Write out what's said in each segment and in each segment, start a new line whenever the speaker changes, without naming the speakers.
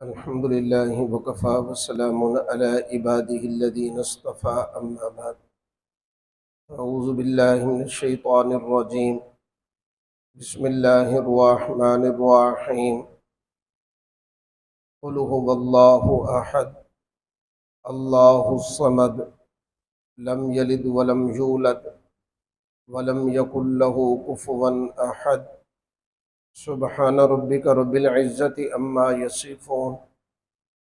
الحمد لله وكفى وسلام على عباده الذين اصطفى أما بعد. أعوذ بالله من الشيطان الرجيم. بسم الله الرحمن الرحيم. قل هو الله أحد الله الصمد لم يلد ولم يولد ولم يكن له كفوا أحد. سبحان ربك رب العزة عما يصفون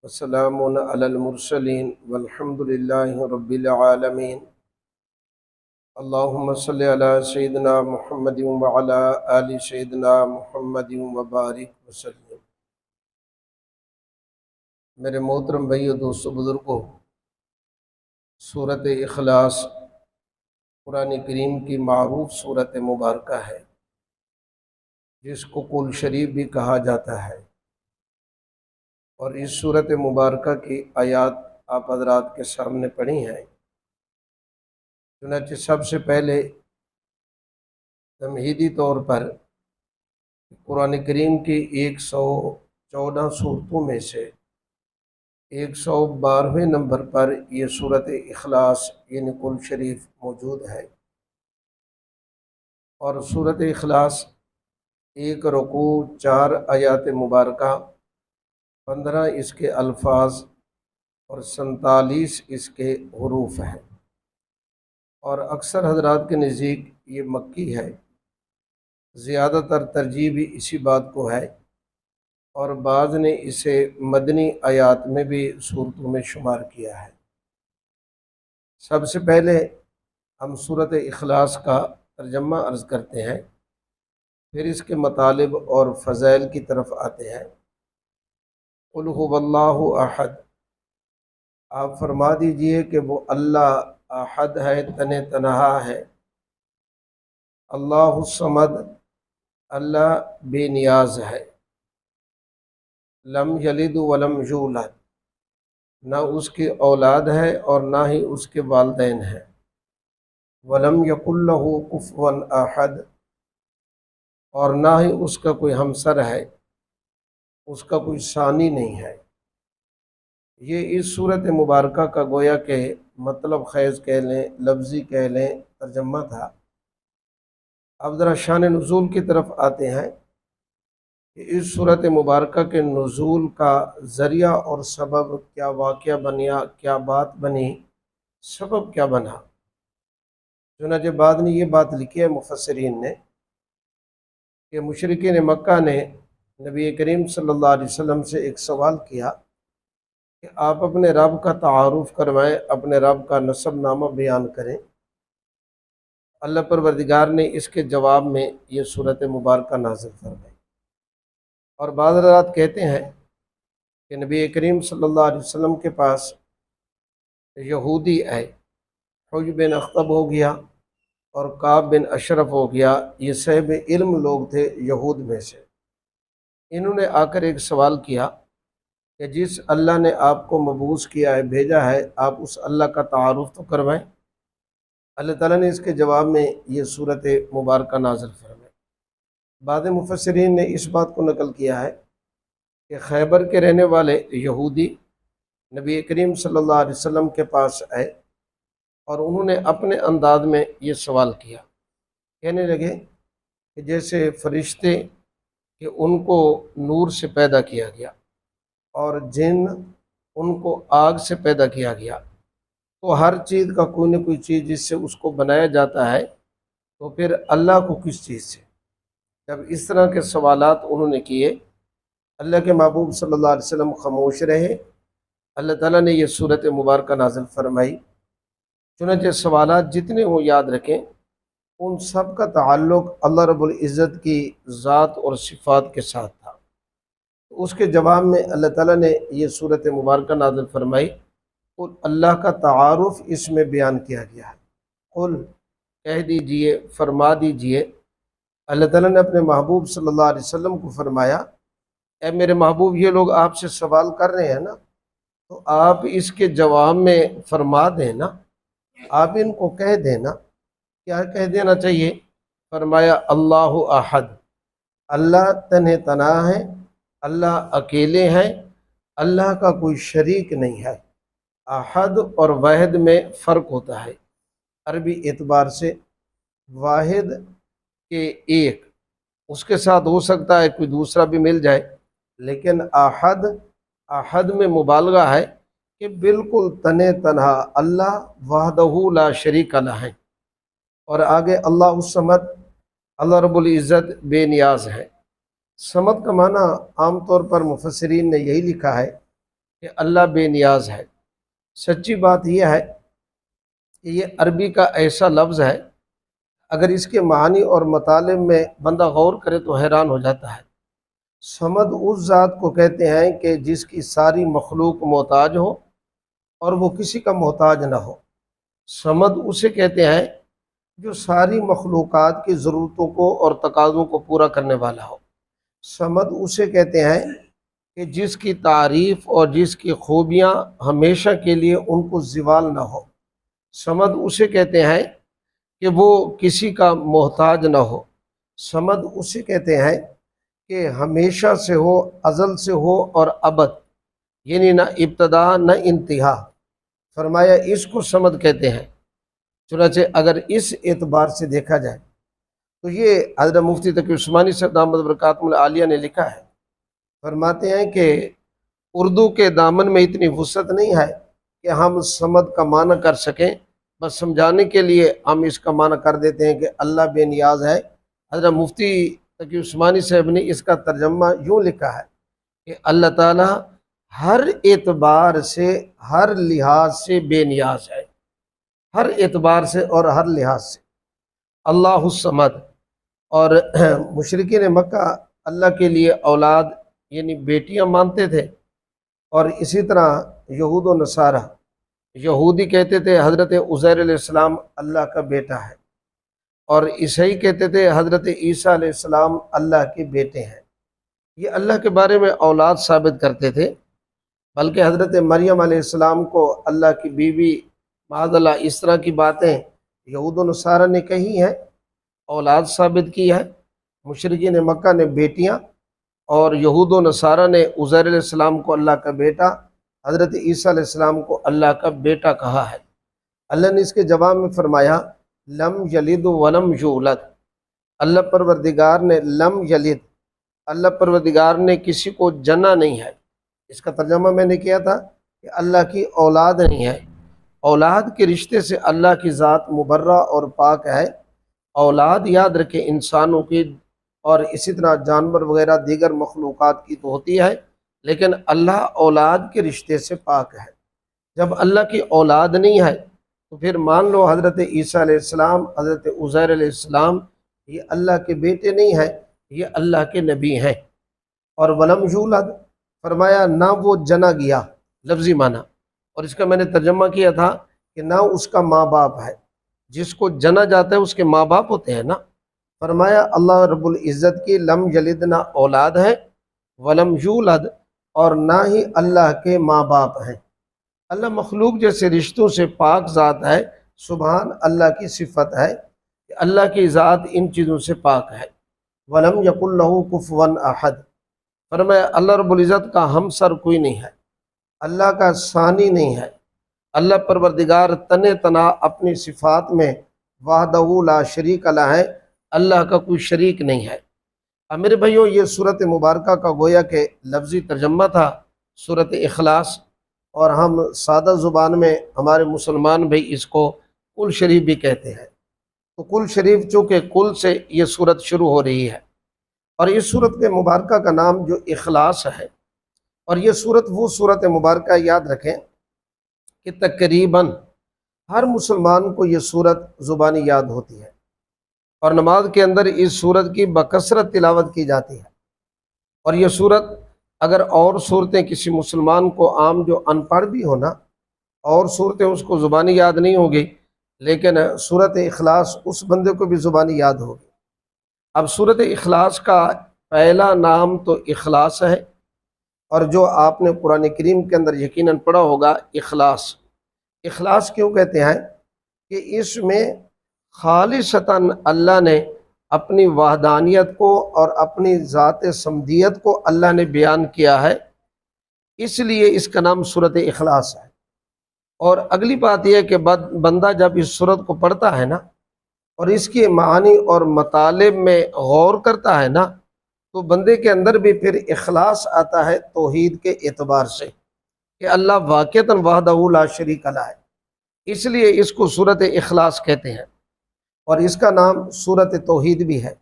وسلام على المرسلين والحمد لله رب العالمين. اللهم صل على سيدنا محمد وعلى آل سيدنا محمد وبارک وسلم. میرے محترم بھائیو، دوستو، بزرگوں، سورۃ اخلاص قرآن کریم کی معروف سورۃ مبارکہ ہے، جس کو قل شریف بھی کہا جاتا ہے، اور اس سورۃ مبارکہ کی آیات آپ حضرات کے سامنے پڑھی ہیں. چنانچہ سب سے پہلے تمہیدی طور پر قرآن کریم کی 114 صورتوں میں سے 112ویں نمبر پر یہ سورۃ اخلاص یعنی قل شریف موجود ہے. اور سورۃ اخلاص 1 رکوع 4 آیات مبارکہ، 15 اس کے الفاظ اور 47 اس کے حروف ہیں، اور اکثر حضرات کے نزدیک یہ مکی ہے. زیادہ تر ترجیح بھی اسی بات کو ہے، اور بعض نے اسے مدنی آیات میں بھی صورتوں میں شمار کیا ہے. سب سے پہلے ہم سورۃ اخلاص کا ترجمہ عرض کرتے ہیں، پھر اس کے مطالب اور فضائل کی طرف آتے ہیں. قل هو اللہ احد، آپ فرما دیجئے کہ وہ اللہ احد ہے، تنہا ہے. اللہ الصمد، اللہ بے نیاز ہے. لم یلد ولم یولد، نہ اس کی اولاد ہے اور نہ ہی اس کے والدین ہیں. ولم یکن لہ کفوا احد، اور نہ ہی اس کا کوئی ہمسر ہے، اس کا کوئی ثانی نہیں ہے. یہ اس صورت مبارکہ کا گویا کہ مطلب خیز کہہ لیں، لفظی کہہ لیں، ترجمہ تھا. اب ذرا شان نزول کی طرف آتے ہیں کہ اس صورت مبارکہ کے نزول کا ذریعہ اور سبب کیا واقعہ بنیا، کیا بات بنی، سبب کیا بنا. چنانچہ بعد نے یہ بات لکھی ہے مفسرین نے کہ مشرکین مکہ نے نبی کریم صلی اللہ علیہ وسلم سے ایک سوال کیا کہ آپ اپنے رب کا تعارف کروائیں، اپنے رب کا نسب نامہ بیان کریں. اللہ پروردگار نے اس کے جواب میں یہ صورت مبارکہ نازل فرمائی. اور بعض حضرات کہتے ہیں کہ نبی کریم صلی اللہ علیہ وسلم کے پاس یہودی آئے، حج بن اخطب ہو گیا اور کعب بن اشرف ہو گیا، یہ صاحب علم لوگ تھے یہود میں سے. انہوں نے آ کر ایک سوال کیا کہ جس اللہ نے آپ کو مبعوث کیا ہے، بھیجا ہے، آپ اس اللہ کا تعارف تو کروائیں. اللہ تعالیٰ نے اس کے جواب میں یہ صورت مبارکہ نازل فرمائی. بعض مفسرین نے اس بات کو نقل کیا ہے کہ خیبر کے رہنے والے یہودی نبی کریم صلی اللہ علیہ وسلم کے پاس آئے اور انہوں نے اپنے انداز میں یہ سوال کیا. کہنے لگے کہ جیسے فرشتے کہ ان کو نور سے پیدا کیا گیا اور جن ان کو آگ سے پیدا کیا گیا، تو ہر چیز کا کوئی نہ کوئی چیز جس سے اس کو بنایا جاتا ہے، تو پھر اللہ کو کس چیز سے؟ جب اس طرح کے سوالات انہوں نے کیے، اللہ کے محبوب صلی اللہ علیہ وسلم خاموش رہے. اللہ تعالیٰ نے یہ صورت مبارکہ نازل فرمائی. چنانچہ سوالات جتنے ہوں یاد رکھیں، ان سب کا تعلق اللہ رب العزت کی ذات اور صفات کے ساتھ تھا. اس کے جواب میں اللہ تعالیٰ نے یہ صورت مبارکہ نازل فرمائی اور اللہ کا تعارف اس میں بیان کیا گیا ہے. قل، کہہ دیجئے، فرما دیجئے. اللہ تعالیٰ نے اپنے محبوب صلی اللہ علیہ وسلم کو فرمایا، اے میرے محبوب، یہ لوگ آپ سے سوال کر رہے ہیں نا، تو آپ اس کے جواب میں فرما دینا، آپ ان کو کہہ دینا. کیا کہہ دینا چاہیے؟ فرمایا اللہ احد، اللہ تنہا ہے، اللہ اکیلے ہیں، اللہ کا کوئی شریک نہیں ہے۔ احد اور واحد میں فرق ہوتا ہے۔ عربی اعتبار سے واحد کے ایک، اس کے ساتھ ہو سکتا ہے کوئی دوسرا بھی مل جائے، لیکن احد، احد میں مبالغہ ہے کہ بالکل تنے تنہا اللہ وحدہ لا شریک لہ ہے۔ اور آگے اللہ الصمد، اللہ رب العزت بے نیاز ہے۔ صمد کا معنی عام طور پر مفسرین نے یہی لکھا ہے کہ اللہ بے نیاز ہے۔ سچی بات یہ ہے کہ یہ عربی کا ایسا لفظ ہے، اگر اس کے معنی اور مطالب میں بندہ غور کرے تو حیران ہو جاتا ہے۔ صمد اس ذات کو کہتے ہیں کہ جس کی ساری مخلوق محتاج ہو اور وہ کسی کا محتاج نہ ہو۔ صمد اسے کہتے ہیں جو ساری مخلوقات کی ضرورتوں کو اور تقاضوں کو پورا کرنے والا ہو۔ صمد اسے کہتے ہیں کہ جس کی تعریف اور جس کی خوبیاں ہمیشہ کے لیے ان کو زوال نہ ہو۔ صمد اسے کہتے ہیں کہ وہ کسی کا محتاج نہ ہو۔ صمد اسے کہتے ہیں کہ ہمیشہ سے ہو، ازل سے ہو اور ابد، یعنی نہ ابتدا نہ انتہا۔ فرمایا اس کو صمد کہتے ہیں۔ چنانچہ اگر اس اعتبار سے دیکھا جائے تو یہ حضرت مفتی تقی عثمانی صاحب دامت برکاتہم العالیہ نے لکھا ہے۔ فرماتے ہیں کہ اردو کے دامن میں اتنی وسعت نہیں ہے کہ ہم صمد کا معنی کر سکیں، بس سمجھانے کے لیے ہم اس کا معنی کر دیتے ہیں کہ اللہ بے نیاز ہے۔ حضرت مفتی تقی عثمانی صاحب نے اس کا ترجمہ یوں لکھا ہے کہ اللہ تعالیٰ ہر اعتبار سے، ہر لحاظ سے بے نیاز ہے، ہر اعتبار سے اور ہر لحاظ سے۔ اللہ الصمد، اور مشرکین مکہ اللہ کے لیے اولاد یعنی بیٹیاں مانتے تھے، اور اسی طرح یہود و نصارہ، یہودی کہتے تھے حضرت عزیر علیہ السلام اللہ کا بیٹا ہے، اور عیسائی کہتے تھے حضرت عیسیٰ علیہ السلام اللہ کے بیٹے ہیں۔ یہ اللہ کے بارے میں اولاد ثابت کرتے تھے، بلکہ حضرت مریم علیہ السلام کو اللہ کی بیوی، معاذ اللہ اس طرح کی باتیں یہود و نصارہ نے کہی ہیں، اولاد ثابت کی ہے۔ مشرکین مکہ نے بیٹیاں، اور یہود و نصارہ نے عزیر علیہ السلام کو اللہ کا بیٹا، حضرت عیسیٰ علیہ السلام کو اللہ کا بیٹا کہا ہے۔ اللہ نے اس کے جواب میں فرمایا لم یلد ولم یولد۔ اللہ پروردگار نے لم یلد، اللہ پروردگار نے کسی کو جنا نہیں ہے۔ اس کا ترجمہ میں نے کیا تھا کہ اللہ کی اولاد نہیں ہے۔ اولاد کے رشتے سے اللہ کی ذات مبرہ اور پاک ہے۔ اولاد یاد رکھے انسانوں کی اور اسی طرح جانور وغیرہ دیگر مخلوقات کی تو ہوتی ہے، لیکن اللہ اولاد کے رشتے سے پاک ہے۔ جب اللہ کی اولاد نہیں ہے تو پھر مان لو حضرت عیسیٰ علیہ السلام، حضرت عزیر علیہ السلام یہ اللہ کے بیٹے نہیں ہیں، یہ اللہ کے نبی ہیں۔ اور ولم یولد، فرمایا نہ وہ جنا گیا، لفظی معنی، اور اس کا میں نے ترجمہ کیا تھا کہ نہ اس کا ماں باپ ہے۔ جس کو جنا جاتا ہے اس کے ماں باپ ہوتے ہیں نا۔ فرمایا اللہ رب العزت کی لم یلد، نہ اولاد ہے، ولم یولد، اور نہ ہی اللہ کے ماں باپ ہیں۔ اللہ مخلوق جیسے رشتوں سے پاک ذات ہے، سبحان اللہ کی صفت ہے کہ اللہ کی ذات ان چیزوں سے پاک ہے۔ ولم یکن لہ کفوا احد، فرمایا اللہ رب العزت کا ہمسر کوئی نہیں ہے، اللہ کا ثانی نہیں ہے۔ اللہ پروردگار تن تنہا اپنی صفات میں وحدہ لا شریک لہ ہے، اللہ کا کوئی شریک نہیں ہے۔ اب میرے بھائیوں، یہ صورت مبارکہ کا گویا کہ لفظی ترجمہ تھا صورت اخلاص، اور ہم سادہ زبان میں ہمارے مسلمان بھائی اس کو کل شریف بھی کہتے ہیں۔ تو کل شریف چونکہ کل سے یہ صورت شروع ہو رہی ہے، اور اس صورت مبارکہ کا نام جو اخلاص ہے، اور یہ صورت وہ صورت مبارکہ یاد رکھیں کہ تقریباً ہر مسلمان کو یہ صورت زبانی یاد ہوتی ہے، اور نماز کے اندر اس صورت کی بکثرت تلاوت کی جاتی ہے۔ اور یہ صورت اگر اور صورتیں کسی مسلمان کو عام جو ان پڑھ بھی ہونا، اور صورتیں اس کو زبانی یاد نہیں ہوگی، لیکن صورت اخلاص اس بندے کو بھی زبانی یاد ہوگی۔ اب صورت اخلاص کا پہلا نام تو اخلاص ہے، اور جو آپ نے قرآن کریم کے اندر یقیناً پڑھا ہوگا اخلاص۔ اخلاص کیوں کہتے ہیں؟ کہ اس میں خالصتاً اللہ نے اپنی وحدانیت کو اور اپنی ذات صمدیت کو اللہ نے بیان کیا ہے، اس لیے اس کا نام سورۃ اخلاص ہے۔ اور اگلی بات یہ ہے کہ بندہ جب اس سورت کو پڑھتا ہے نا اور اس کے معانی اور مطالب میں غور کرتا ہے نا تو بندے کے اندر بھی پھر اخلاص آتا ہے توحید کے اعتبار سے کہ اللہ واقعتاً وحدہ لا شریک لہ ہے، اس لیے اس کو سورۃ اخلاص کہتے ہیں۔ اور اس کا نام سورۃ توحید بھی ہے۔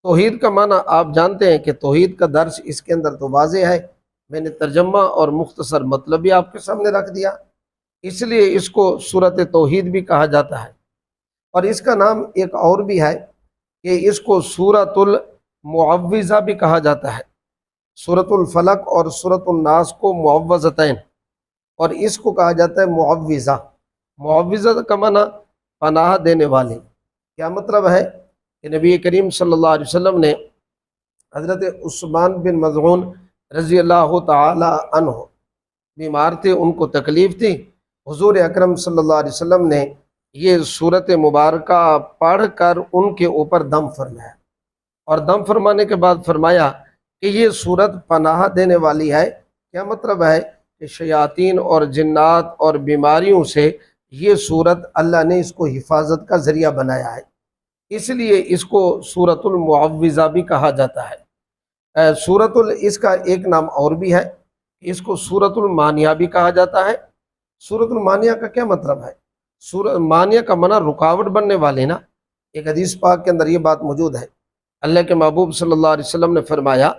توحید کا معنی آپ جانتے ہیں کہ توحید کا درس اس کے اندر تو واضح ہے، میں نے ترجمہ اور مختصر مطلب بھی آپ کے سامنے رکھ دیا، اس لیے اس کو سورۃ توحید بھی کہا جاتا ہے۔ اور اس کا نام ایک اور بھی ہے کہ اس کو سورۃ المعوذہ بھی کہا جاتا ہے۔ سورۃ الفلق اور سورۃ الناس کو معوذتین، اور اس کو کہا جاتا ہے معوذہ۔ معوذہ کا معنی پناہ دینے والے۔ کیا مطلب ہے کہ نبی کریم صلی اللہ علیہ وسلم نے حضرت عثمان بن مظعون رضی اللہ تعالی عنہ بیمار تھے، ان کو تکلیف تھی، حضور اکرم صلی اللہ علیہ وسلم نے یہ سورت مبارکہ پڑھ کر ان کے اوپر دم فرمایا، اور دم فرمانے کے بعد فرمایا کہ یہ سورت پناہ دینے والی ہے۔ کیا مطلب ہے کہ شیاطین اور جنات اور بیماریوں سے یہ سورت اللہ نے اس کو حفاظت کا ذریعہ بنایا ہے، اس لیے اس کو سورۃ المعوذہ بھی کہا جاتا ہے۔ اس کا ایک نام اور بھی ہے، اس کو سورۃ المانیہ بھی کہا جاتا ہے۔ سورۃ المانیہ کا کیا مطلب ہے؟ مانیہ کا معنی رکاوٹ بننے والے نا۔ ایک حدیث پاک کے اندر یہ بات موجود ہے، اللہ کے محبوب صلی اللہ علیہ وسلم نے فرمایا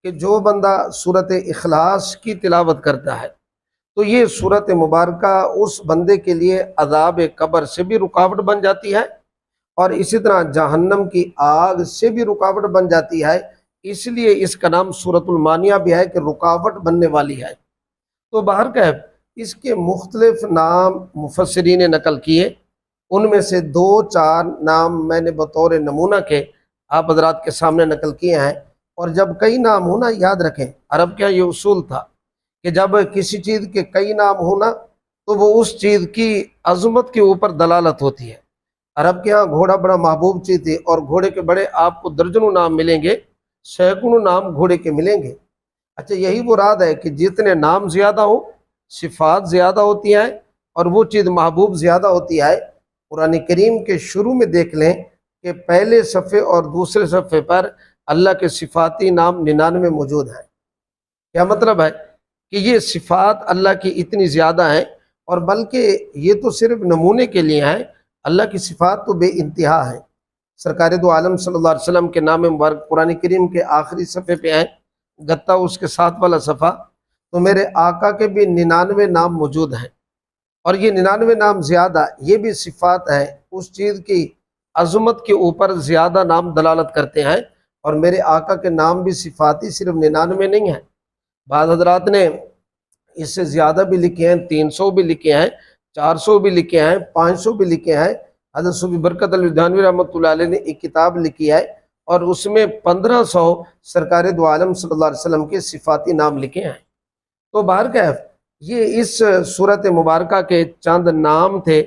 کہ جو بندہ سورۃ اخلاص کی تلاوت کرتا ہے تو یہ سورۃ مبارکہ اس بندے کے لیے عذاب قبر سے بھی رکاوٹ بن جاتی ہے، اور اسی طرح جہنم کی آگ سے بھی رکاوٹ بن جاتی ہے، اس لیے اس کا نام سورۃ المانیہ بھی ہے کہ رکاوٹ بننے والی ہے۔ تو بہرکیف اس کے مختلف نام مفسرین نے نقل کیے، ان میں سے 2-4 نام میں نے بطور نمونہ کے آپ حضرات کے سامنے نقل کیے ہیں۔ اور جب کئی نام ہونا، یاد رکھیں عرب کا یہ اصول تھا کہ جب کسی چیز کے کئی نام ہونا تو وہ اس چیز کی عظمت کے اوپر دلالت ہوتی ہے۔ عرب کے ہاں گھوڑا بڑا محبوب چیز تھی، اور گھوڑے کے بڑے آپ کو درجنوں نام ملیں گے، سینکڑوں نام گھوڑے کے ملیں گے۔ اچھا، یہی مراد ہے کہ جتنے نام زیادہ ہوں صفات زیادہ ہوتی ہیں اور وہ چیز محبوب زیادہ ہوتی ہے۔ قرآن کریم کے شروع میں دیکھ لیں کہ پہلے صفحے اور دوسرے صفحے پر اللہ کے صفاتی نام 99 موجود ہیں۔ کیا مطلب ہے کہ یہ صفات اللہ کی اتنی زیادہ ہیں، اور بلکہ یہ تو صرف نمونے کے لیے ہیں، اللہ کی صفات تو بے انتہا ہیں۔ سرکار دو عالم صلی اللہ علیہ وسلم کے نام مبارک قرآن کریم کے آخری صفحے پہ ہیں، گتا اس کے ساتھ والا صفحہ، تو میرے آقا کے بھی 99 نام موجود ہیں، اور یہ 99 نام زیادہ، یہ بھی صفات ہیں، اس چیز کی عظمت کے اوپر زیادہ نام دلالت کرتے ہیں۔ اور میرے آقا کے نام بھی صفاتی صرف 99 نہیں ہیں، بعض حضرات نے اس سے زیادہ بھی لکھے ہیں، 300 بھی لکھے ہیں، 400 بھی لکھے ہیں، 500 بھی لکھے ہیں۔ حضرت صوفی برکت علی دانوی رحمۃ اللہ علیہ نے ایک کتاب لکھی ہے، اور اس میں 1500 سرکار دو عالم صلی اللہ علیہ وسلم کے صفاتی نام لکھے ہیں۔ تو بہرکیف یہ اس صورت مبارکہ کے چند نام تھے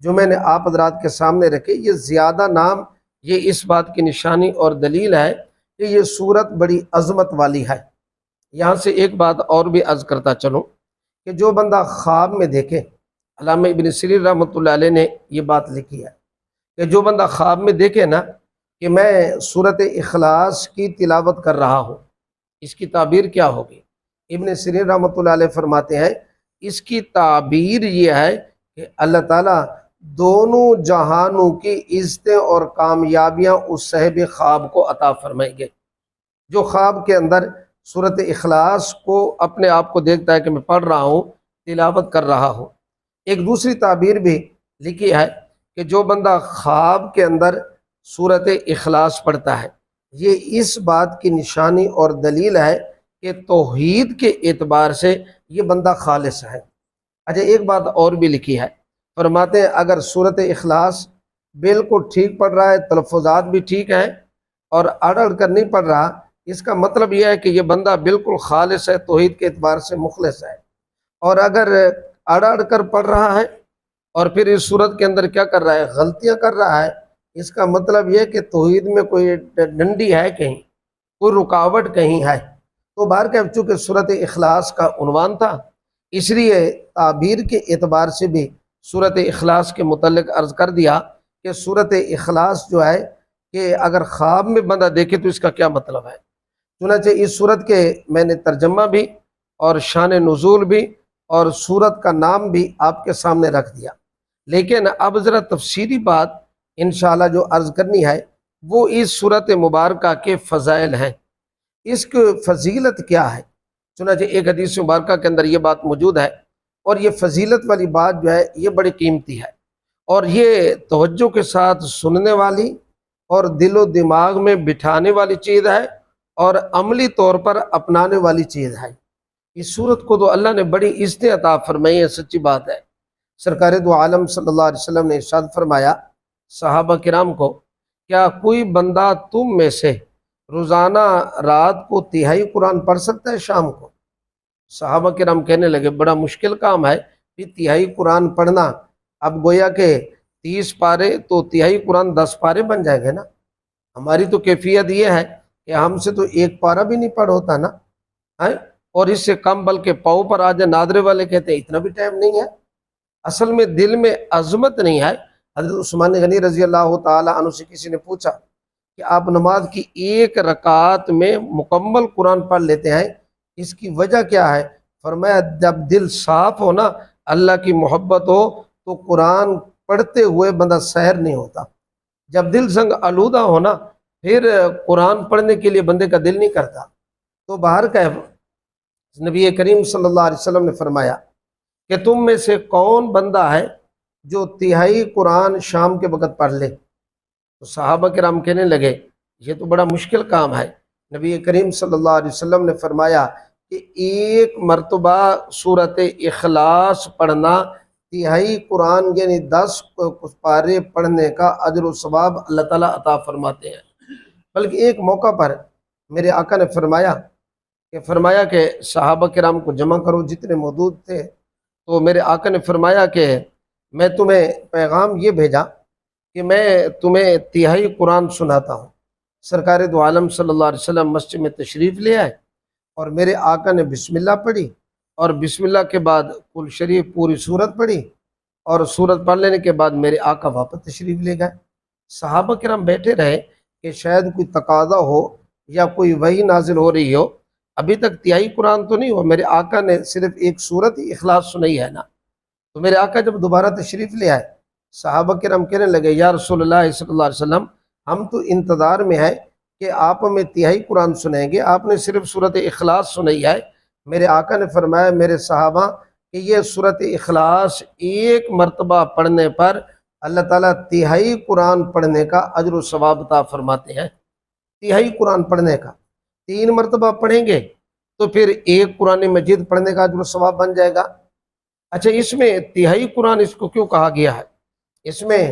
جو میں نے آپ حضرات کے سامنے رکھے۔ یہ زیادہ نام، یہ اس بات کی نشانی اور دلیل ہے کہ یہ صورت بڑی عظمت والی ہے۔ یہاں سے ایک بات اور بھی عرض کرتا چلوں کہ جو بندہ خواب میں دیکھے، علامہ ابن سیرین رحمۃ اللہ علیہ نے یہ بات لکھی ہے کہ جو بندہ خواب میں دیکھے نا کہ میں سورت اخلاص کی تلاوت کر رہا ہوں، اس کی تعبیر کیا ہوگی؟ ابن سیرین رحمۃ اللہ علیہ فرماتے ہیں اس کی تعبیر یہ ہے کہ اللہ تعالیٰ دونوں جہانوں کی عزتیں اور کامیابیاں اس صاحب خواب کو عطا فرمائیں گے، جو خواب کے اندر سورت اخلاص کو اپنے آپ کو دیکھتا ہے کہ میں پڑھ رہا ہوں، تلاوت کر رہا ہوں۔ ایک دوسری تعبیر بھی لکھی ہے کہ جو بندہ خواب کے اندر سورت اخلاص پڑھتا ہے، یہ اس بات کی نشانی اور دلیل ہے کہ توحید کے اعتبار سے یہ بندہ خالص ہے۔ اچھا، ایک بات اور بھی لکھی ہے، فرماتے ہیں اگر سورت اخلاص بالکل ٹھیک پڑھ رہا ہے، تلفظات بھی ٹھیک ہیں اور اڑ اڑ کر نہیں پڑھ رہا، اس کا مطلب یہ ہے کہ یہ بندہ بالکل خالص ہے، توحید کے اعتبار سے مخلص ہے۔ اور اگر اڑ اڑ کر پڑھ رہا ہے اور پھر اس صورت کے اندر کیا کر رہا ہے؟ غلطیاں کر رہا ہے، اس کا مطلب یہ کہ توحید میں کوئی ڈنڈی ہے، کہیں کوئی رکاوٹ کہیں ہے۔ تو بہر کہ چونکہ صورت اخلاص کا عنوان تھا، اس لیے تعبیر کے اعتبار سے بھی صورت اخلاص کے متعلق عرض کر دیا کہ صورت اخلاص جو ہے کہ اگر خواب میں بندہ دیکھے تو اس کا کیا مطلب ہے۔ چنانچہ اس صورت کے میں نے ترجمہ بھی اور شان نزول بھی اور صورت کا نام بھی آپ کے سامنے رکھ دیا، لیکن اب ذرا تفصیلی بات انشاءاللہ جو عرض کرنی ہے وہ اس صورت مبارکہ کے فضائل ہیں، اس کی فضیلت کیا ہے۔ چنانچہ ایک حدیث مبارکہ کے اندر یہ بات موجود ہے، اور یہ فضیلت والی بات جو ہے یہ بڑی قیمتی ہے، اور یہ توجہ کے ساتھ سننے والی اور دل و دماغ میں بٹھانے والی چیز ہے اور عملی طور پر اپنانے والی چیز ہے۔ اس صورت کو تو اللہ نے بڑی عزت عطا فرمائی ہے، سچی بات ہے۔ سرکار دو عالم صلی اللہ علیہ وسلم نے ارشاد فرمایا صحابہ کرام کو، کیا کوئی بندہ تم میں سے روزانہ رات کو تہائی قرآن پڑھ سکتا ہے شام کو؟ صحابہ کرام کہنے لگے بڑا مشکل کام ہے کہ تہائی قرآن پڑھنا۔ اب گویا کہ 30 پارے تو تہائی قرآن 10 پارے بن جائیں گے نا۔ ہماری تو کیفیت یہ ہے کہ ہم سے تو ایک پارہ بھی نہیں پڑھ ہوتا نا، اور اس سے کم بلکہ پاؤں پر آ جائے۔ نادرے والے کہتے ہیں اتنا بھی ٹائم نہیں ہے۔ اصل میں دل میں عظمت نہیں ہے۔ حضرت عثمان غنی رضی اللہ تعالی عنہ سے کسی نے پوچھا کہ آپ نماز کی ایک رکعت میں مکمل قرآن پڑھ لیتے ہیں، اس کی وجہ کیا ہے؟ فرمایا جب دل صاف ہو نا، اللہ کی محبت ہو، تو قرآن پڑھتے ہوئے بندہ سحر نہیں ہوتا۔ جب دل سنگ آلودہ ہو نا، پھر قرآن پڑھنے کے لیے بندے کا دل نہیں کرتا۔ تو باہر کا نبی کریم صلی اللہ علیہ وسلم نے فرمایا کہ تم میں سے کون بندہ ہے جو تہائی قرآن شام کے وقت پڑھ لے؟ تو صحابہ کرام کہنے لگے یہ تو بڑا مشکل کام ہے۔ نبی کریم صلی اللہ علیہ وسلم نے فرمایا کہ ایک مرتبہ صورت اخلاص پڑھنا تہائی قرآن یعنی 10 پارے پڑھنے کا اجر و ثواب اللہ تعالیٰ عطا فرماتے ہیں۔ بلکہ ایک موقع پر میرے آقا نے فرمایا کہ صحابہ کرام کو جمع کرو جتنے موجود تھے، تو میرے آقا نے فرمایا کہ میں تمہیں پیغام یہ بھیجا کہ میں تمہیں تہائی قرآن سناتا ہوں۔ سرکار دو عالم صلی اللہ علیہ وسلم مسجد میں تشریف لے آئے اور میرے آقا نے بسم اللہ پڑھی، اور بسم اللہ کے بعد کل شریف پوری سورت پڑھی، اور سورت پڑھ لینے کے بعد میرے آقا واپس تشریف لے گئے۔ صحابہ کرام بیٹھے رہے کہ شاید کوئی تقاضا ہو یا کوئی وحی نازل ہو رہی ہو، ابھی تک تہائی قرآن تو نہیں ہو، میرے آقا نے صرف ایک سورت ہی اخلاص سنائی ہے نا۔ تو میرے آقا جب دوبارہ تشریف لے آئے، صحابہ کرام کہنے لگے یا رسول اللہ صلی اللہ علیہ وسلم، ہم تو انتظار میں ہیں کہ آپ ہمیں تہائی قرآن سنائیں گے، آپ نے صرف سورت اخلاص سنائی ہے۔ میرے آقا نے فرمایا میرے صحابہ کہ یہ سورت اخلاص ایک مرتبہ پڑھنے پر اللہ تعالیٰ تہائی قرآن پڑھنے کا اجر و ثواب عطا فرماتے ہیں۔ تہائی قرآن پڑھنے کا 3 مرتبہ پڑھیں گے تو پھر ایک قرآن مجید پڑھنے کا اجر و ثواب بن جائے گا۔ اچھا، اس میں تہائی قرآن اس کو کیوں کہا گیا ہے؟ اس میں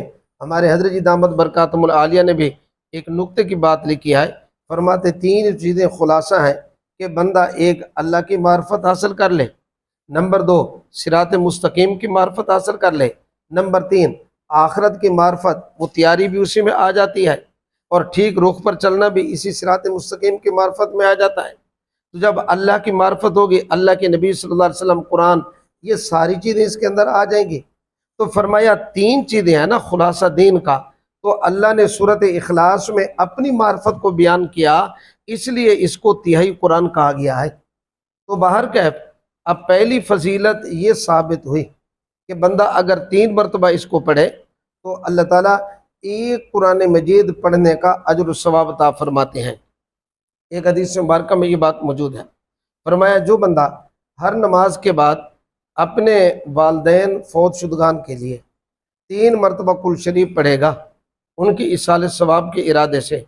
ہمارے حضرت جی دامت برکاتہم العالیہ نے بھی ایک نقطے کی بات لکھی ہے۔ فرماتے 3 چیزیں خلاصہ ہیں کہ بندہ ایک اللہ کی معرفت حاصل کر لے، نمبر 2 صراط مستقیم کی معرفت حاصل کر لے، نمبر 3 آخرت کی معرفت، وہ تیاری بھی اسی میں آ جاتی ہے، اور ٹھیک رخ پر چلنا بھی اسی صراط مستقیم کی معرفت میں آ جاتا ہے۔ تو جب اللہ کی معرفت ہوگی، اللہ کے نبی صلی اللہ علیہ وسلم، قرآن، یہ ساری چیزیں اس کے اندر آ جائیں گی۔ تو فرمایا 3 چیزیں ہیں نا خلاصہ دین کا، تو اللہ نے سورت اخلاص میں اپنی معرفت کو بیان کیا، اس لیے اس کو تہائی قرآن کہا گیا ہے۔ تو باہر کیف اب پہلی فضیلت یہ ثابت ہوئی کہ بندہ اگر 3 مرتبہ اس کو پڑھے تو اللہ تعالیٰ ایک قرآن مجید پڑھنے کا اجر و ثواب عطا فرماتے ہیں۔ ایک حدیث مبارکہ میں یہ بات موجود ہے، فرمایا جو بندہ ہر نماز کے بعد اپنے والدین فوت شدگان کے لیے 3 مرتبہ کل شریف پڑھے گا ان کی ایصال ثواب کے ارادے سے،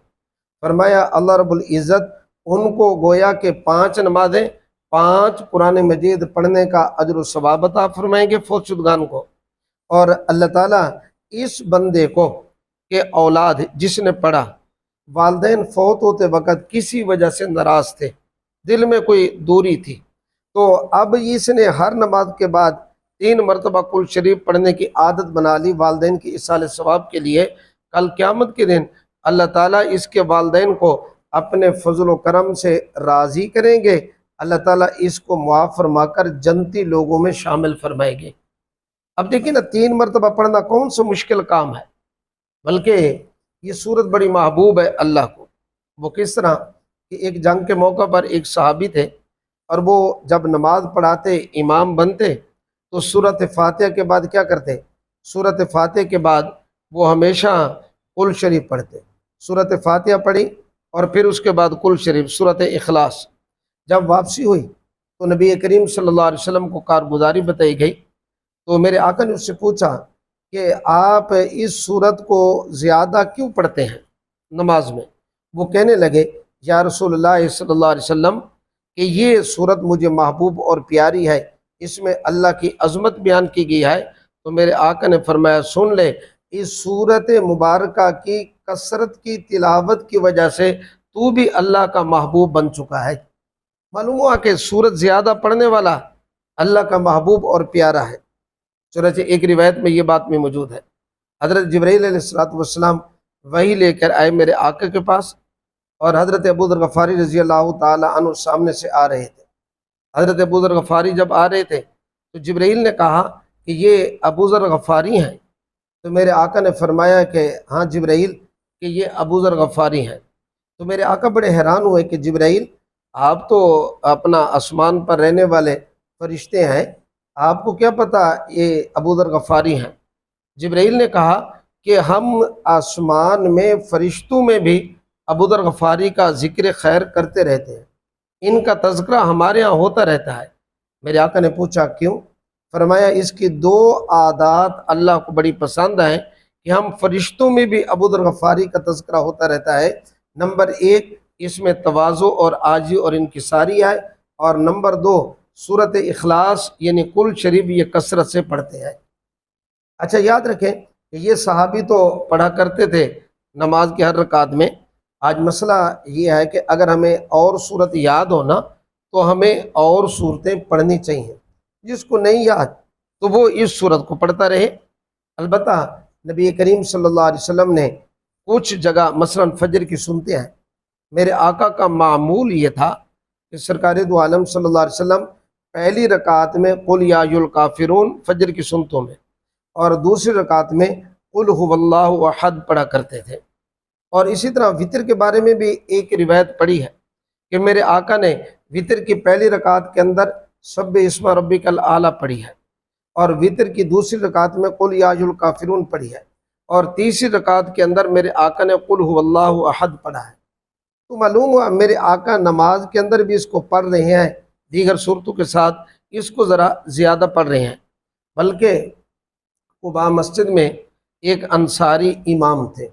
فرمایا اللہ رب العزت ان کو گویا کہ 5 نمازیں 5 قرآن مجید پڑھنے کا اجر و ثواب عطا فرمائیں گے فوت شدگان کو۔ اور اللہ تعالیٰ اس بندے کو کہ اولاد جس نے پڑھا، والدین فوت ہوتے وقت کسی وجہ سے ناراض تھے، دل میں کوئی دوری تھی، تو اب اس نے ہر نماز کے بعد 3 مرتبہ کل شریف پڑھنے کی عادت بنا لی والدین کی ایصال ثواب کے لیے۔ کل قیامت کے دن اللہ تعالیٰ اس کے والدین کو اپنے فضل و کرم سے راضی کریں گے، اللہ تعالیٰ اس کو معاف فرما کر جنتی لوگوں میں شامل فرمائیں گے۔ اب دیکھیں نا، 3 مرتبہ پڑھنا کون سا مشکل کام ہے، بلکہ یہ صورت بڑی محبوب ہے اللہ کو۔ وہ کس طرح کہ ایک جنگ کے موقع پر ایک صحابی تھے، اور وہ جب نماز پڑھاتے، امام بنتے، تو سورۃ فاتحہ کے بعد کیا کرتے؟ سورۃ فاتحہ کے بعد وہ ہمیشہ قل شریف پڑھتے۔ سورۃ فاتحہ پڑھی اور پھر اس کے بعد قل شریف، سورۃ اخلاص۔ جب واپسی ہوئی تو نبی کریم صلی اللہ علیہ وسلم کو کارگزاری بتائی گئی، تو میرے آقا نے اس سے پوچھا کہ آپ اس صورت کو زیادہ کیوں پڑھتے ہیں نماز میں؟ وہ کہنے لگے، یا رسول اللہ صلی اللہ علیہ وسلم، کہ یہ صورت مجھے محبوب اور پیاری ہے، اس میں اللہ کی عظمت بیان کی گئی ہے۔ تو میرے آقا نے فرمایا، سن لے، اس صورت مبارکہ کی کثرت کی تلاوت کی وجہ سے تو بھی اللہ کا محبوب بن چکا ہے۔ معلوم ہوا کہ صورت زیادہ پڑھنے والا اللہ کا محبوب اور پیارا ہے۔ چنانچہ ایک روایت میں یہ بات بھی موجود ہے، حضرت جبرائیل علیہ السلام وحی لے کر آئے میرے آقا کے پاس، اور حضرت ابو ذر غفاری رضی اللہ تعالیٰ عنہ سامنے سے آ رہے تھے۔ حضرت ابو ذر غفاری جب آ رہے تھے تو جبرائیل نے کہا کہ یہ ابو ذر غفاری ہیں؟ تو میرے آقا نے فرمایا کہ ہاں جبرائیل، کہ یہ ابو ذر غفاری ہیں۔ تو میرے آقا بڑے حیران ہوئے کہ جبرائیل، آپ تو اپنا آسمان پر رہنے والے فرشتے ہیں، آپ کو کیا پتہ یہ ابو ذر غفاری ہیں؟ جبرائیل نے کہا کہ ہم آسمان میں فرشتوں میں بھی ابو ذر غفاری کا ذکر خیر کرتے رہتے ہیں، ان کا تذکرہ ہمارے ہاں ہوتا رہتا ہے۔ میرے آقا نے پوچھا کیوں؟ فرمایا، اس کی 2 عادات اللہ کو بڑی پسند ہیں کہ ہم فرشتوں میں بھی ابو ذر غفاری کا تذکرہ ہوتا رہتا ہے۔ نمبر 1، اس میں تواضع اور عاجزی اور انکساری ہے، اور نمبر 2، سورۃ اخلاص یعنی قل شریف یہ کثرت سے پڑھتے ہیں۔ اچھا یاد رکھیں کہ یہ صحابی تو پڑھا کرتے تھے نماز کی ہر رکعت میں۔ آج مسئلہ یہ ہے کہ اگر ہمیں اور صورت یاد ہونا تو ہمیں اور صورتیں پڑھنی چاہیے، جس کو نہیں یاد تو وہ اس صورت کو پڑھتا رہے۔ البتہ نبی کریم صلی اللہ علیہ وسلم نے کچھ جگہ مثلا فجر کی سنتے ہیں، میرے آقا کا معمول یہ تھا کہ سرکار دو عالم صلی اللہ علیہ وسلم پہلی رکعت میں قل یا ایھا الکافرون فجر کی سنتوں میں، اور دوسری رکعت میں قل ھو اللہ احد پڑھا کرتے تھے۔ اور اسی طرح وتر کے بارے میں بھی ایک روایت پڑھی ہے کہ میرے آقا نے وتر کی پہلی رکعت کے اندر سبح اسم ربک الاعلی پڑھی ہے، اور وتر کی دوسری رکعت میں قل یا ایھا الکافرون پڑھی ہے، اور تیسری رکعت کے اندر میرے آقا نے قل ھو اللہ احد پڑھا ہے۔ تو معلوم ہوا میرے آقا نماز کے اندر بھی اس کو پڑھ رہے ہیں، دیگر صورتوں کے ساتھ اس کو ذرا زیادہ پڑھ رہے ہیں۔ بلکہ قباء مسجد میں ایک انصاری امام تھے،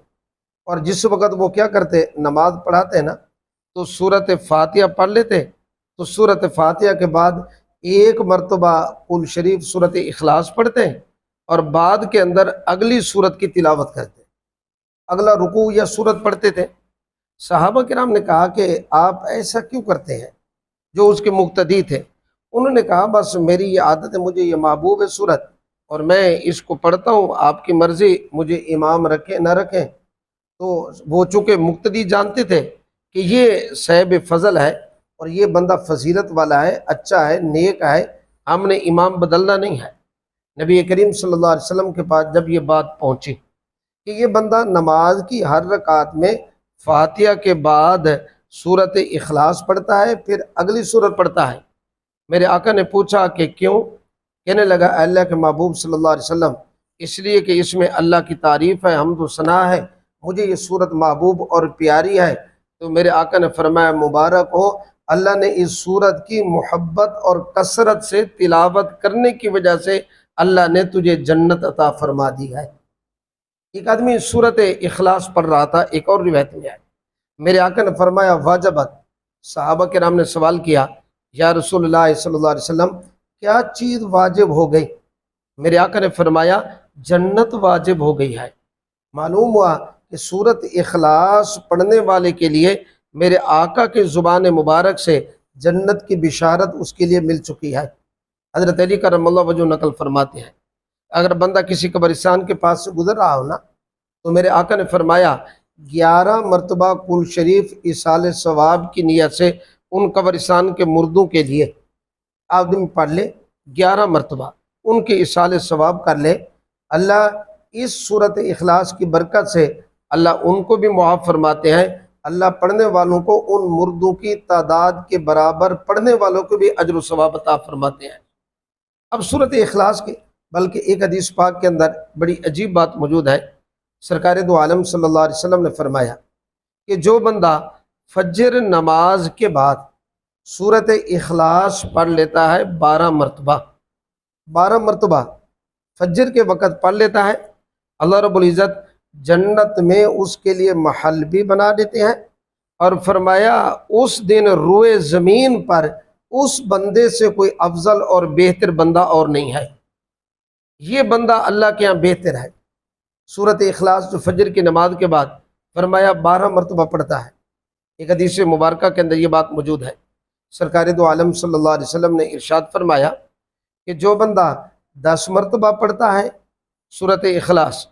اور جس وقت وہ کیا کرتے، نماز پڑھاتے نا، تو سورۃ فاتحہ پڑھ لیتے، تو سورۃ فاتحہ کے بعد ایک مرتبہ قل شریف سورۃ اخلاص پڑھتے، اور بعد کے اندر اگلی سورت کی تلاوت کرتے، اگلا رکوع یا سورت پڑھتے تھے۔ صحابہ کرام نے کہا کہ آپ ایسا کیوں کرتے ہیں؟ جو اس کے مقتدی تھے انہوں نے کہا، بس میری یہ عادت ہے، مجھے یہ محبوب ہے سورت، اور میں اس کو پڑھتا ہوں، آپ کی مرضی مجھے امام رکھیں نہ رکھیں۔ تو وہ چونکہ مقتدی جانتے تھے کہ یہ صاحب فضل ہے اور یہ بندہ فضیلت والا ہے، اچھا ہے، نیک ہے، ہم نے امام بدلنا نہیں ہے۔ نبی کریم صلی اللہ علیہ وسلم کے پاس جب یہ بات پہنچی کہ یہ بندہ نماز کی ہر رکعت میں فاتحہ کے بعد سورۃ اخلاص پڑھتا ہے، پھر اگلی سورت پڑھتا ہے، میرے آقا نے پوچھا کہ کیوں؟ کہنے لگا، اے اللہ کے محبوب صلی اللہ علیہ وسلم، اس لیے کہ اس میں اللہ کی تعریف ہے، حمد و ثنا ہے، مجھے یہ صورت محبوب اور پیاری ہے۔ تو میرے آقا نے فرمایا، مبارک ہو، اللہ نے اس صورت کی محبت اور کثرت سے تلاوت کرنے کی وجہ سے اللہ نے تجھے جنت عطا فرما دی ہے۔ ایک آدمی سورۃ اخلاص پڑھ رہا تھا، ایک اور روایت میں ہے، میرے آقا نے فرمایا، واجبت۔ صحابہ کرام نے سوال کیا، یا رسول اللہ صلی اللہ علیہ وسلم، کیا چیز واجب ہو گئی؟ میرے آقا نے فرمایا، جنت واجب ہو گئی ہے۔ معلوم ہوا کہ سورۃ اخلاص پڑھنے والے کے لیے میرے آقا کی زبان مبارک سے جنت کی بشارت اس کے لیے مل چکی ہے۔ حضرت علی کرم اللہ وجہ نقل فرماتے ہیں، اگر بندہ کسی قبرستان کے پاس سے گزر رہا ہو نا، تو میرے آقا نے فرمایا 11 مرتبہ کل شریف ایصال ثواب کی نیت سے ان قبرستان کے مردوں کے لیے آدمی پڑھ لے 11 مرتبہ، ان کے ایصال ثواب کر لے، اللہ اس صورت اخلاص کی برکت سے اللہ ان کو بھی معاف فرماتے ہیں، اللہ پڑھنے والوں کو ان مردوں کی تعداد کے برابر پڑھنے والوں کو بھی اجر و ثواب عطا فرماتے ہیں۔ اب صورت اخلاص کے بلکہ ایک حدیث پاک کے اندر بڑی عجیب بات موجود ہے۔ سرکار دو عالم صلی اللہ علیہ وسلم نے فرمایا کہ جو بندہ فجر نماز کے بعد صورت اخلاص پڑھ لیتا ہے 12 مرتبہ، 12 مرتبہ فجر کے وقت پڑھ لیتا ہے، اللہ رب العزت جنت میں اس کے لیے محل بھی بنا دیتے ہیں، اور فرمایا اس دن روئے زمین پر اس بندے سے کوئی افضل اور بہتر بندہ اور نہیں ہے، یہ بندہ اللہ کے ہاں بہتر ہے۔ سورۃ اخلاص جو فجر کی نماز کے بعد فرمایا 12 مرتبہ پڑھتا ہے۔ ایک حدیث مبارکہ کے اندر یہ بات موجود ہے، سرکار دو عالم صلی اللہ علیہ وسلم نے ارشاد فرمایا کہ جو بندہ 10 مرتبہ پڑھتا ہے سورۃ اخلاص،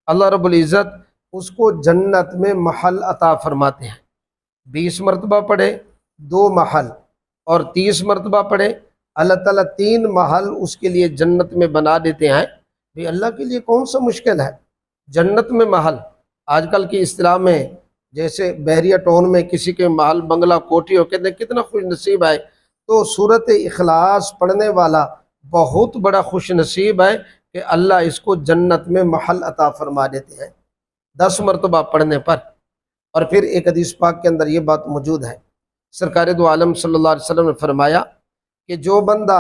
اللہ رب العزت اس کو جنت میں محل عطا فرماتے ہیں۔ 20 مرتبہ پڑھے 2 محل، اور 30 مرتبہ پڑھے اللہ تعالیٰ 3 محل اس کے لیے جنت میں بنا دیتے ہیں۔ بھی اللہ کے لیے کون سا مشکل ہے جنت میں محل؟ آج کل کی اصطلاح میں جیسے بحریہ ٹاؤن میں کسی کے محل بنگلہ کوٹھی ہو، کہتے ہیں کتنا خوش نصیب ہے، تو سورۃ اخلاص پڑھنے والا بہت بڑا خوش نصیب ہے کہ اللہ اس کو جنت میں محل عطا فرما دیتے ہیں 10 مرتبہ پڑھنے پر۔ اور پھر ایک حدیث پاک کے اندر یہ بات موجود ہے، سرکار دو عالم صلی اللہ علیہ وسلم نے فرمایا کہ جو بندہ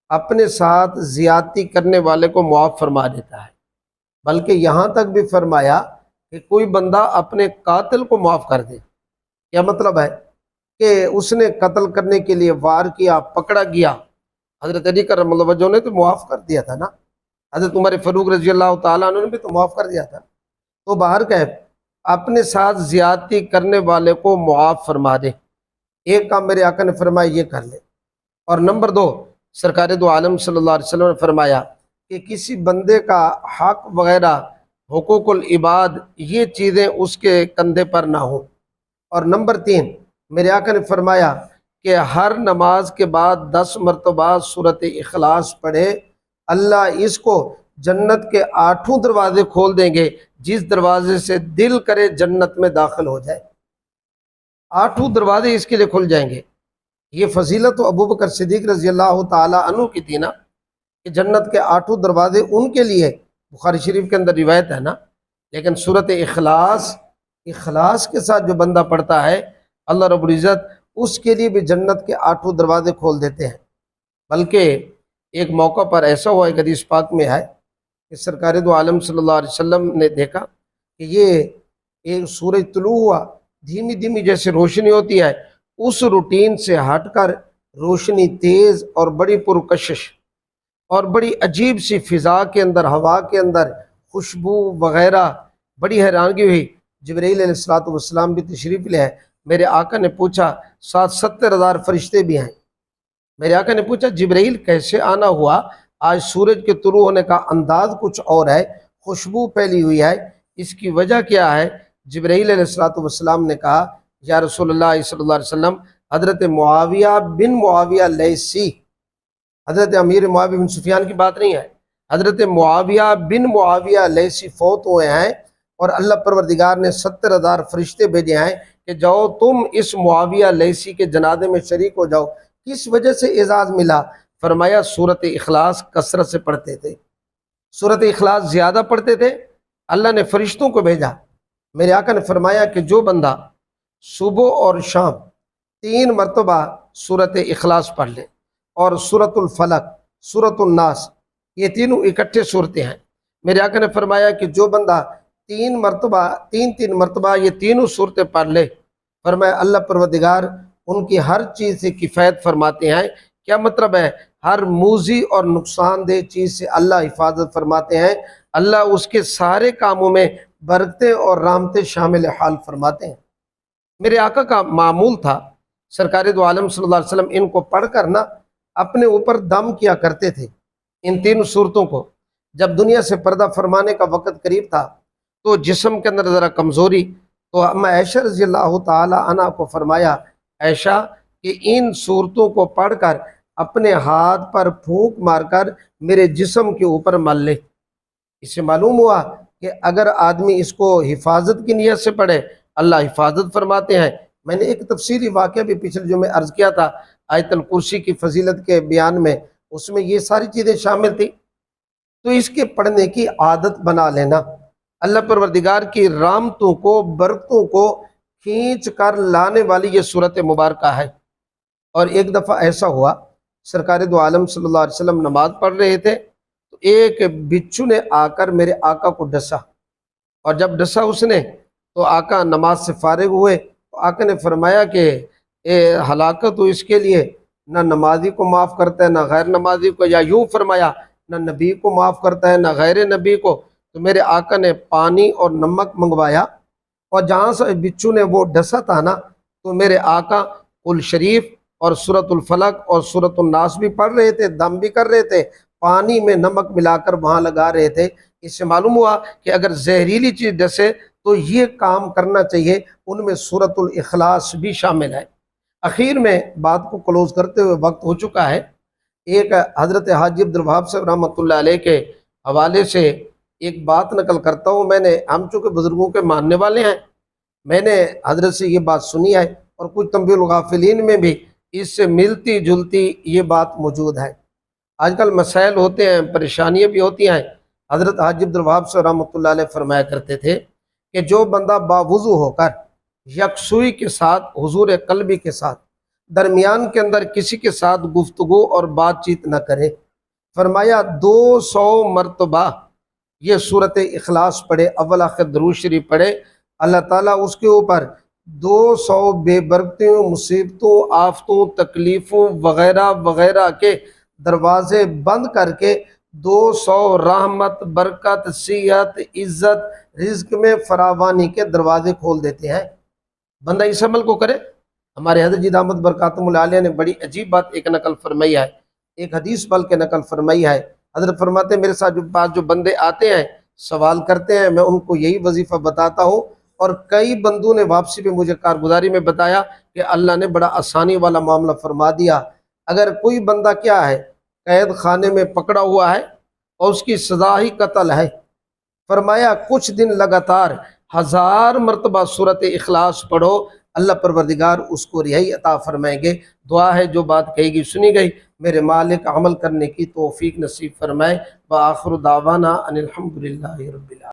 اپنے ساتھ زیادتی کرنے والے کو معاف فرما دیتا ہے، بلکہ یہاں تک بھی فرمایا کہ کوئی بندہ اپنے قاتل کو معاف کر دے، کیا مطلب ہے کہ اس نے قتل کرنے کے لیے وار کیا، پکڑا گیا، حضرت علی کرم اللہ وجہہ نے تو معاف کر دیا تھا نا، حضرت عمر فاروق رضی اللہ تعالیٰ عنہ نے بھی تو معاف کر دیا تھا۔ تو باہر کہ اپنے ساتھ زیادتی کرنے والے کو معاف فرما دے، ایک کام میرے آقا نے فرمایا یہ کر لے۔ اور نمبر 2، سرکار دو عالم صلی اللہ علیہ وسلم نے فرمایا کہ کسی بندے کا حق وغیرہ حقوق العباد یہ چیزیں اس کے کندھے پر نہ ہوں۔ اور نمبر 3، میرے آقا نے فرمایا کہ ہر نماز کے بعد 10 مرتبہ سورۃ اخلاص پڑھے، اللہ اس کو جنت کے 8 دروازے کھول دیں گے، جس دروازے سے دل کرے جنت میں داخل ہو جائے، 8 دروازے اس کے لیے کھل جائیں گے۔ یہ فضیلت تو ابوبکر صدیق رضی اللہ تعالیٰ عنہ کی تھی نا، کہ جنت کے 8 دروازے ان کے لیے، بخاری شریف کے اندر روایت ہے نا۔ لیکن سورۃ اخلاص کے ساتھ جو بندہ پڑھتا ہے اللہ رب العزت اس کے لیے بھی جنت کے 8 دروازے کھول دیتے ہیں۔ بلکہ ایک موقع پر ایسا ہوا، ایک حدیث پاک میں ہے کہ سرکار دو عالم صلی اللہ علیہ وسلم نے دیکھا کہ یہ ایک سورج طلوع ہوا، دھیمی دھیمی جیسے روشنی ہوتی ہے، اس روٹین سے ہٹ کر روشنی تیز اور بڑی پرکشش اور بڑی عجیب سی فضا کے اندر، ہوا کے اندر خوشبو وغیرہ، بڑی حیرانگی ہوئی۔ جبرائیل علیہ السلام بھی تشریف لے آئے۔ میرے آقا نے پوچھا، 70,000 فرشتے بھی ہیں۔ میرے آقا نے پوچھا جبرائیل کیسے آنا ہوا؟ آج سورج کے طلوع ہونے کا انداز کچھ اور ہے، خوشبو پھیلی ہوئی ہے، اس کی وجہ کیا ہے؟ جبرائیل علیہ السلام نے کہا یا رسول اللہ صلی اللہ علیہ وسلم، حضرت معاویہ بن معاویہ لیثی، حضرت امیر معاویہ بن سفیان کی بات نہیں ہے، حضرت معاویہ بن معاویہ لیثی فوت ہوئے ہیں، اور اللہ پروردگار نے 70,000 فرشتے بھیجے ہیں کہ جاؤ تم اس معاویہ لیثی کے جنازے میں شریک ہو جاؤ۔ کس وجہ سے اعزاز ملا؟ فرمایا سورۃ اخلاص کثرت سے پڑھتے تھے، سورۃ اخلاص زیادہ پڑھتے تھے، اللہ نے فرشتوں کو بھیجا۔ میرے آقا نے فرمایا کہ جو بندہ صبح اور شام 3 مرتبہ سورۃ اخلاص پڑھ لے، اور سورۃ الفلق، سورۃ الناس، یہ تینوں اکٹھے صورتیں ہیں، میرے آقا نے فرمایا کہ جو بندہ 3 مرتبہ یہ تینوں صورتیں پڑھ لے، فرمایا اللہ پروردگار ان کی ہر چیز سے کفایت فرماتے ہیں۔ کیا مطلب ہے؟ ہر موذی اور نقصان دہ چیز سے اللہ حفاظت فرماتے ہیں، اللہ اس کے سارے کاموں میں برکتیں اور رحمتیں شامل حال فرماتے ہیں۔ میرے آقا کا معمول تھا، سرکار دو عالم صلی اللہ علیہ وسلم ان کو پڑھ کر نا اپنے اوپر دم کیا کرتے تھے، ان تینوں صورتوں کو۔ جب دنیا سے پردہ فرمانے کا وقت قریب تھا تو جسم کے اندر ذرا کمزوری، تو اما عائشہ رضی اللہ تعالی عنہ کو فرمایا عائشہ کہ ان صورتوں کو پڑھ کر اپنے ہاتھ پر پھونک مار کر میرے جسم کے اوپر مل لے۔ اس سے معلوم ہوا کہ اگر آدمی اس کو حفاظت کی نیت سے پڑھے اللہ حفاظت فرماتے ہیں۔ میں نے ایک تفصیلی واقعہ بھی پچھلے جو میں عرض کیا تھا آیت الکرسی کی فضیلت کے بیان میں، اس میں یہ ساری چیزیں شامل تھی۔ تو اس کے پڑھنے کی عادت بنا لینا اللہ پروردگار کی رحمتوں کو، برکتوں کو کھینچ کر لانے والی یہ صورت مبارکہ ہے۔ اور ایک دفعہ ایسا ہوا سرکار دو عالم صلی اللہ علیہ وسلم نماز پڑھ رہے تھے تو ایک بچھو نے آ کر میرے آقا کو ڈسا، اور جب ڈسا اس نے تو آقا نماز سے فارغ ہوئے تو آقا نے فرمایا کہ اے ہلاکت تو اس کے لیے نہ نمازی کو معاف کرتا ہے نہ غیر نمازی کو، یا یوں فرمایا نہ نبی کو معاف کرتا ہے نہ غیر نبی کو۔ تو میرے آقا نے پانی اور نمک منگوایا، اور جہاں سے بچھو نے وہ ڈسا تھا نا تو میرے آقا قل شریف اور سورۃ الفلق اور سورۃ الناس بھی پڑھ رہے تھے، دم بھی کر رہے تھے، پانی میں نمک ملا کر وہاں لگا رہے تھے۔ اس سے معلوم ہوا کہ اگر زہریلی چیز ڈسے تو یہ کام کرنا چاہیے، ان میں سورۃ الاخلاص بھی شامل ہے۔ اخیر میں بات کو کلوز کرتے ہوئے وقت ہو چکا ہے، ایک حضرت حاجی عبد الوہاب صاحب رحمۃ اللہ علیہ کے حوالے سے ایک بات نقل کرتا ہوں۔ ہم چونکہ بزرگوں کے ماننے والے ہیں، میں نے حضرت سے یہ بات سنی ہے، اور کچھ تنبیہ الغافلین میں بھی اس سے ملتی جلتی یہ بات موجود ہے۔ آج کل مسائل ہوتے ہیں، پریشانیاں بھی ہوتی ہیں۔ حضرت حاجی عبد الوہاب صاحب رحمۃ اللہ علیہ فرمایا کرتے تھے کہ جو بندہ باوضو ہو کر یکسوئی کے ساتھ، حضور قلبی کے ساتھ، درمیان کے اندر کسی کے ساتھ گفتگو اور بات چیت نہ کرے، فرمایا 200 مرتبہ یہ صورت اخلاص پڑھے، اول آخر درود شریف پڑھے، اللہ تعالیٰ اس کے اوپر 200 بے برکتوں، مصیبتوں، آفتوں، تکلیفوں وغیرہ وغیرہ کے دروازے بند کر کے 200 رحمت، برکت، صحت، عزت، رزق میں فراوانی کے دروازے کھول دیتے ہیں۔ بندہ اس عمل کو کرے۔ ہمارے حضرت جی دامت برکاتہم العالیہ نے بڑی عجیب بات ایک نقل فرمائی ہے، ایک حدیث بلکہ نقل فرمائی ہے۔ حضرت فرماتے ہیں میرے ساتھ جو بندے آتے ہیں سوال کرتے ہیں، میں ان کو یہی وظیفہ بتاتا ہوں، اور کئی بندوں نے واپسی پہ مجھے کارگزاری میں بتایا کہ اللہ نے بڑا آسانی والا معاملہ فرما دیا۔ اگر کوئی بندہ کیا ہے قید خانے میں پکڑا ہوا ہے اور اس کی سزا ہی قتل ہے، فرمایا کچھ دن لگاتار 1000 مرتبہ سورت اخلاص پڑھو، اللہ پروردگار اس کو رہائی عطا فرمائیں گے۔ دعا ہے جو بات کہی گئی سنی گئی، میرے مالک عمل کرنے کی توفیق نصیب فرمائے۔ وآخر دعوانا ان الحمدللہ رب العالمین۔